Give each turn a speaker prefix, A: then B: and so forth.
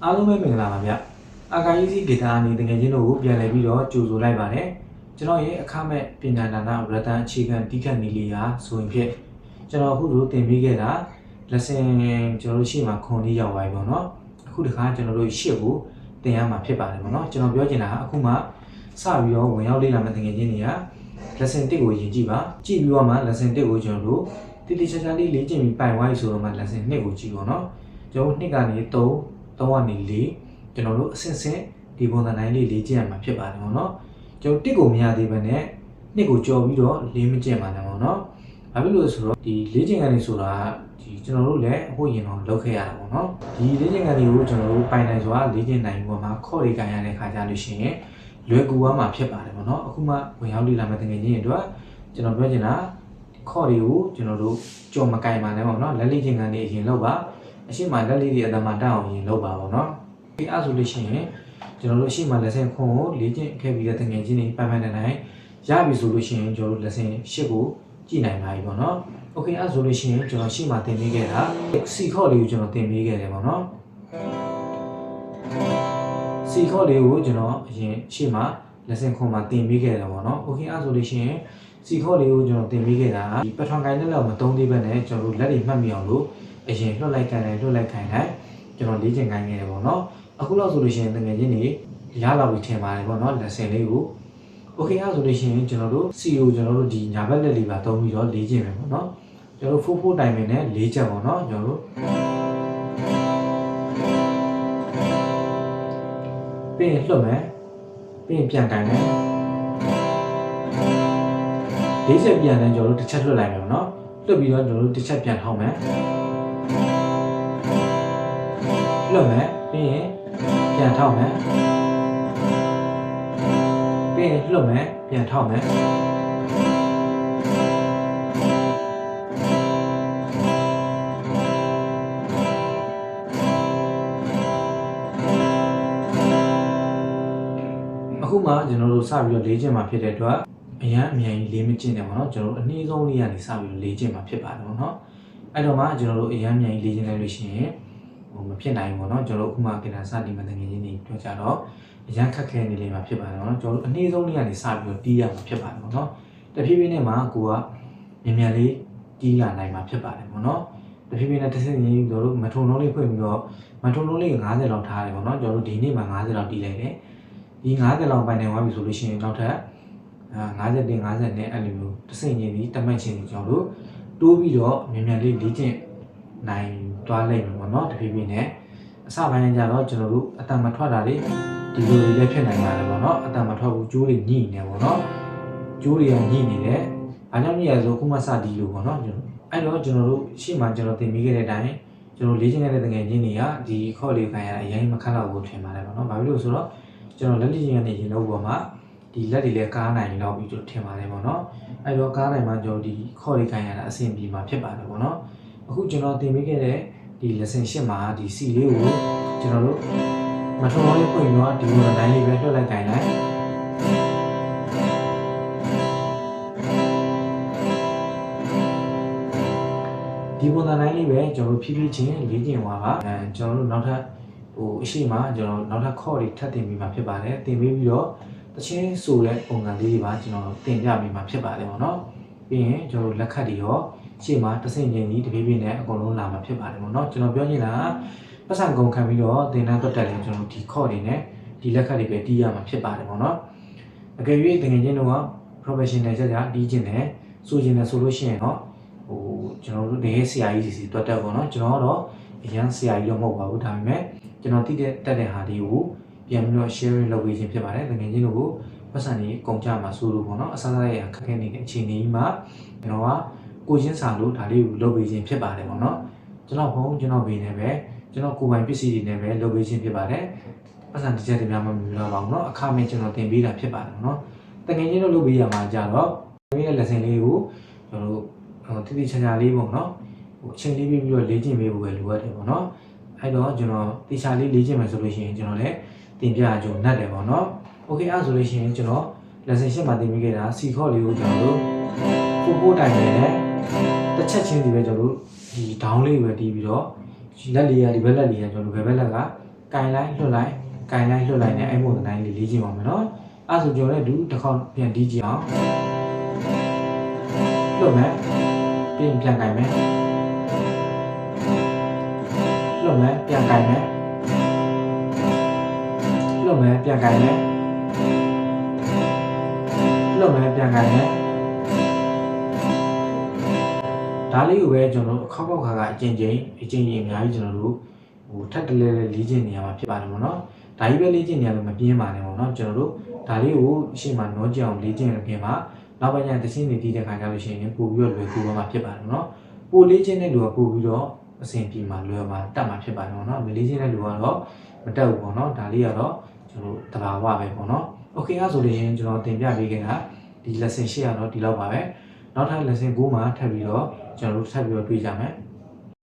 A: အားလုံးပဲမင်္ဂလာပါဗျအာကာကြီးစီဂီတာအနေတကယ်ချင်းတို့ကိုပြန်လည်ပြီးတော့ကြိုဆိုလိုက်ပါတယ်ကျွန်တော်ရဲ့အခမဲ့ပညာဒါနရတန်အခြေခံတီးခတ်နေလေးရာဆိုရင်ဖြစ်ကျွန်တော်အခုလိုတင်ပေးခဲ့တာ lesson ကျွန်တော်တို့ရှေ့မှာခွန်လေးရောက်ပါပြီပေါ့နော်အခုတခါကျွန်တော်တို့ရှေ့ကိုတင်ရမှာဖြစ်ပါတယ်ပေါ့နော်ကျွန်တော်ပြောချင်တာကအခုမှစပြီးတော့ဝင်ရောက်လေ့လာမယ့်တကယ်ချင်းတွေက lesson 1ကိုယဉ်ကြည့်ပါကြည့်ပြီးတော့မှ lesson 1ကိုကျွန်တော်တို့တိတိကျကျလေးလေ့ကျင့်ပြီးပိုင်ဝိုင်းဆိုတော့မှ lesson 2ကိုကြည့်ပေါ့နော်ကျွန်တော်2ကနေ3ကနေ4ကျွန်တော်တို့အဆင့်ဆင့်ဒီပုံစံတိုင်းလေးလေ့ကျင့်ရမှာဖြစ်ပါတယ်ပေါ့နော်ကျွန်တော်1ကိုမရသေးဘဲနဲ့2ကိုကြော်ပြီးတော့4မကျင့်ပါနဲ့ပေါ့နော်ဘာဖြစ်လို့ဆိုတော့ဒီလေ့ကျင့်ခန်းလေးဆိုတာဒီကျွန်တော်တို့လည်းအခုရင်တော့လုပ်ခဲ့ရတာပေါ့နော်ဒီလေ့ကျင့်ခန်းလေးကိုကျွန်တော်တို့ပိုင်နိုင်စွာလေ့ကျင့်နိုင်ပေါ်မှာခေါ်ရိတ်ခံရတဲ့ခါကြလို့ရှိရင်လွယ်ကူသွားမှာဖြစ်ပါတယ်ပေါ့နော်အခုမှဝင်ရောက်လေ့လာမယ့်တကယ်ချင်းတွေအတွက်ကျွန်တော်ပြောချင်တာခေါ်တွေကိုကျွန်တော်တို့ကြော်မကင်ပါနဲ့ပေါ့နော်လက်လေ့ကျင့်ခန်းလေးအရင်လုပ်ပါအရှိမလက်လေးတွေအတမတအောင်ရင်လုပ်ပါပေါ့နော်ဒီအဲ့ဆိုလို့ရှိရင်ကျွန်တော်တို့အရှိမလက်ဆင့်ခွန်ကိုလေ့ကျင့်ခဲ့ပြီးတဲ့တကယ်ချင်းတွေပိုင်ပိုင်နိုင်ရပြီဆိုလို့ရှိရင်ကျွန်တော်တို့လက်ဆင့်8ကိုကြည့်နိုင်ပါပြီပေါ့နော်โอเคအဲ့ဆိုလို့ရှိရင်ကျွန်တော်ရှေ့မှာသင်ပေးခဲ့တာစီခေါ့လေးကိုကျွန်တော်သင်ပေးခဲ့တယ်ပေါ့နော်စီခေါ့လေးကိုကျွန်တော်အရင်ရှေ့မှာလက်ဆင့်ခွန်မှာသင်ပေးခဲ့တယ်ပေါ့နော်โอเคအဲ့ဆိုလို့ရှိရင်စီခေါ့လေးကိုကျွန်တော်သင်ပေးခဲ့တာဒီပထမကိုင်းနဲ့တော့မသုံးသေးဘဲနဲ့ကျွန်တော်တို့လက်တွေမှတ်မိအောင်လို့အရင်လွှတ်လိုက်ခိုင်းလိုက်ကျွန်တော်လေ့ကျင့်ခိုင်းခဲ့တယ်ပေါ့နော်အခုလောက်ဆိုလို့ရှိရင်တကယ်ချင်းနေရလာပြီထင်ပါတယ်ပေါ့နော်လက်ဆင့်လေးကိုโอเคအဲ့ဆိုလို့ရှိရင်ကျွန်တော်တို့ CO ကျွန်တော်တို့ဒီညာဘက်လက်လေးပါသုံးပြီးတော့လေ့ကျင့်မယ်ပေါ့နော်ကျွန်တော်တို့4 time နဲ့၄ချက်ပေါ့နော်ကျွန်တော်တို့ပြီးရင်လွှတ်မယ်ပြီးရင်ပြန်ကန်မယ်၄ချက်ပြန်တယ်ကျွန်တော်တို့တစ်ချက်လွှတ်လိုက်မယ်ပေါ့နော်လွှတ်ပြီးတော့ကျွန်တော်တို့တစ်ချက်ပြန်ထောင်းမယ်လွှတ်မယ်ပြီးရင်ပြန်ထောက်မယ်ပြီးရင်လွှတ်မယ်ပြန်ထောက်မယ်အခုမှကျွန်တော်တို့စပြီးတော့လေ့ကျင့်မှာဖြစ်တဲ့အတွက်အရန်အမြန်ကြီးလေးမကျင့်တယ်ပေါ့နော်ကျွန်တော်တို့အနည်းဆုံးလေးကနေစပြီးတော့လေ့ကျင့်မှာဖြစ်ပါတယ်ပေါ့နော်အဲ့တော့မှကျွန်တော်တို့အရန်အမြန်ကြီးလေ့ကျင့်လိုက်လို့ရှိရင်မဖြစ်နိုင်ဘူးပေါ့နော်ကျွန်တော်တို့အခုမှကင်တာစတင်မှတကယ်ချင်းနေတွေ့ကြတော့အရန်ခက်ခဲနေလိမ့်မှာဖြစ်ပါတယ်ပေါ့နော်ကျွန်တော်တို့အနည်းဆုံးလေးကနေစပြီးတော့တီးရမှာဖြစ်ပါတယ်ပေါ့နော်တဖြည်းဖြည်းနဲ့မှကိုကမြန်မြန်လေးတီးလာနိုင်မှာဖြစ်ပါတယ်ပေါ့နော်တဖြည်းဖြည်းနဲ့တစ်စက်ချင်းကျွန်တော်တို့မထုံလုံးလေးဖွင့်ပြီးတော့မထုံလုံးလေး50လောက်ထားတယ်ပေါ့နော်ကျွန်တော်တို့ဒီနေ့မှ50လောက်တီးလိုက်တယ်ဒီ50လောက်ပိုင်နိုင်သွားပြီဆိုလို့ရှိရင်နောက်ထပ်50တင်50နဲ့အဲ့လိုမျိုးတစ်စက်ချင်းဒီတမတ်ချင်းဒီကျွန်တော်တို့တိုးပြီးတော့မြန်မြန်လေးလေ့ကျင့်နိုင်သွားလိမ့်မယ်ပေါ့နော်တဖြည်းဖြည်းနဲ့အစပိုင်းကျတော့ကျွန်တော်တို့အတန်မထွက်တာတွေဒီလိုတွေလည်းဖြစ်နိုင်ပါတယ်ပေါ့နော်အတန်မထွက်ဘူးကျိုးတွေညှိနေပေါ့နော်ကျိုးတွေကညှိနေတယ်အားကြောင့်ညှိရဆိုခုမှစဒီလိုပေါ့နော်အဲ့တော့ကျွန်တော်တို့ရှေ့မှာကျွန်တော်သင်ပေးခဲ့တဲ့အတိုင်းကျွန်တော်လေ့ကျင့်ခဲ့တဲ့တကယ်ချင်းတွေကဒီခေါ်လေးခံရတာအရင်မခက်တော့ဘူးထင်ပါတယ်ပေါ့နော်ဘာဖြစ်လို့ဆိုတော့ကျွန်တော်လက်လေ့ကျင့်ရနေရင်တော့ပေါ်မှာဒီလက်တွေလည်းကားနိုင်တော့ပြီးကျွန်တော်ထင်ပါတယ်ပေါ့နော်အဲ့တော့ကားနိုင်မှကျွန်တော်ဒီခေါ်လေးခံရတာအဆင်ပြေမှာဖြစ်ပါတယ်ပေါ့နော်အခုကျွန်တော်သင်ပေးခဲ့တဲ့ဒီ lesson 8မှာဒီ C လေးကိုကျွန်တော်တို့မထုံလုံးလေးဖွင့်တော့ဒီလိုတိုင်းလေးပဲလွှတ်လိုက်ခိုင်းလိုက်ဒီပုံစံတိုင်းလေးပဲကျွန်တော်တို့ဖြည်းဖြည်းချင်းလေ့ကျင့်သွားပါကျွန်တော်တို့နောက်ထပ်အရှိမကျွန်တော်နောက်ထပ်ခေါ်တွေထပ်တင်ပြီးမှဖြစ်ပါတယ်တင်ပြီးတော့တချင်းဆိုတဲ့ပုံစံလေးတွေပါကျွန်တော်တင်ပြပြီးမှဖြစ်ပါတယ်ပေါ့နော်ပြီးရင်ကျွန်တော်တို့လက်ခတ်တွေရောရှေ့မှာတဆင့်ချင်းကြီးတဖြည်းဖြည်းနဲ့အကုန်လုံးလာမှာဖြစ်ပါတယ်ပေါ့နော်ကျွန်တော်ပြောနေတာပတ်စံကုန်ခံပြီးတော့သင်တန်းတွက်တက်ရင်ကျွန်တော်ဒီခေါ်တွေနဲ့ဒီလက်ခတ်တွေပဲတီးရမှာဖြစ်ပါတယ်ပေါ့နော်အကယ်၍သင်ငယ်ချင်းတို့က professional ကြတီးခြင်းနဲ့ဆိုခြင်းနဲ့ဆိုလို့ရှိရင်တော့ကျွန်တော်တို့တကယ်ဆရာကြီးစီတွက်တက်ပေါ့နော်ကျွန်တော်တော့အရန်ဆရာကြီးတော့မဟုတ်ပါဘူးဒါပေမဲ့ကျွန်တော်တိတက်တဲ့ဟာလေးကိုပြန်ပြီးတော့ sharing လုပ်ပေးခြင်းဖြစ်ပါတယ်သင်ငယ်ချင်းတို့ကိုပတ်စံကြီးကုန်ကြမှာဆိုလို့ပေါ့နော်အစားစားရခက်ခဲနေတဲ့အခြေအနေကြီးမှာကျွန်တော်ကကိုချင်းစာလို့ဒါလေးကိုလုပ်ပေးခြင်းဖြစ်ပါတယ်ပေါ့နော်ကျွန်တော်ဘုံကျွန်တော်ဘေးနေပဲကျွန်တော်ကိုယ်ပိုင်ပစ္စည်းတွေနဲ့ပဲလုပ်ပေးခြင်းဖြစ်ပါတယ်ပတ်စံတစ်ချက်တည်းများမမြင်တော့ပါဘူးเนาะအခမဲ့ကျွန်တော်တင်ပေးတာဖြစ်ပါတယ်เนาะတကယ်ချင်းတော့လုပ်ပေးရမှာကြတော့ဒီရဲ့ lesson လေးကိုကျွန်တော်တို့တိတိကျကျလေးပေါ့เนาะအချိန်လေးပြီးတော့လေ့ကျင့်ပေးဖို့ပဲလိုအပ်တယ်ပေါ့เนาะအဲ့တော့ကျွန်တော်တေချာလေးလေ့ကျင့်မယ်ဆိုလို့ရှိရင်ကျွန်တော်လည်းတင်ပြကြုံနှက်တယ်ပေါ့เนาะโอเคအဲ့ဆိုလို့ရှိရင်ကျွန်တော် lesson 8မှာတင်ပေးခဲ့တာစီခေါ့လေးကိုကျွန်တော်တို့ပို့တိုင်နေတဲ့တစ်ချက်ချင်းစီပဲကျွန်တော်တို့ဒီ down လေးပဲတီးပြီးတော့လက်လေးကဒီဘက်လက်လေးကကျွန်တော်တို့ဘယ်ဘက်လက်က ကင်လိုက်လွတ်လိုက်နဲ့အဲ့ပုံစံတိုင်းလေးလေးကျင်ပါမယ်နော်အဲ့ဆိုကျွန်တော်လည်းဒူတစ်ခေါက်ပြန်တီးကြည့်အောင်လွတ်မယ်ပြန်ကင်မယ်လွတ်မယ်ပြန်ကင်မယ်လွတ်မယ်ပြန်ကင်မယ်လွတ်မယ်ပြန်ကင်မယ်ဒါလေးကိုပဲကျွန်တော်တို့ခောက်ခါအကျဉ်းအများကြီးကျွန်တော်တို့ဟိုထပ်တလဲလဲလေ့ကျင့်နေရမှာဖြစ်ပါတယ်ပေါ့နော်ဒါကြီးပဲလေ့ကျင့်နေရလို့မပြင်းပါနဲ့ပေါ့နော်ကျွန်တော်တို့ဒါလေးကိုရှေ့မှာနောကြအောင်လေ့ကျင့်ရခင်မှာနောက်ပိုင်းကျရင်တချင်းနေတီးတဲ့ခါကျလို့ရှိရင်ပို့ပြီးတော့လွယ်ကူမှာဖြစ်ပါတယ်နော်ပို့လေ့ကျင့်တဲ့လူကပို့ပြီးတော့အဆင်ပြေမှာလွယ်မှာတက်မှာဖြစ်ပါတယ်ပေါ့နော်မလေ့ကျင့်တဲ့လူကတော့မတက်ဘူးပေါ့နော်ဒါလေးကတော့ကျွန်တော်တို့တဘာဝပဲပေါ့နော်โอเคအဲ့ဆိုလို့ရှိရင်ကျွန်တော်တင်ပြပေးခဲ့တာဒီ lesson 8ကတော့ဒီလောက်ပါပဲနောက်ထပ် lesson 9မှာထပ်ပြီးတော့ကျွန်တော်တို့ထပ်ပြီးတော့တွေ့ကြမယ်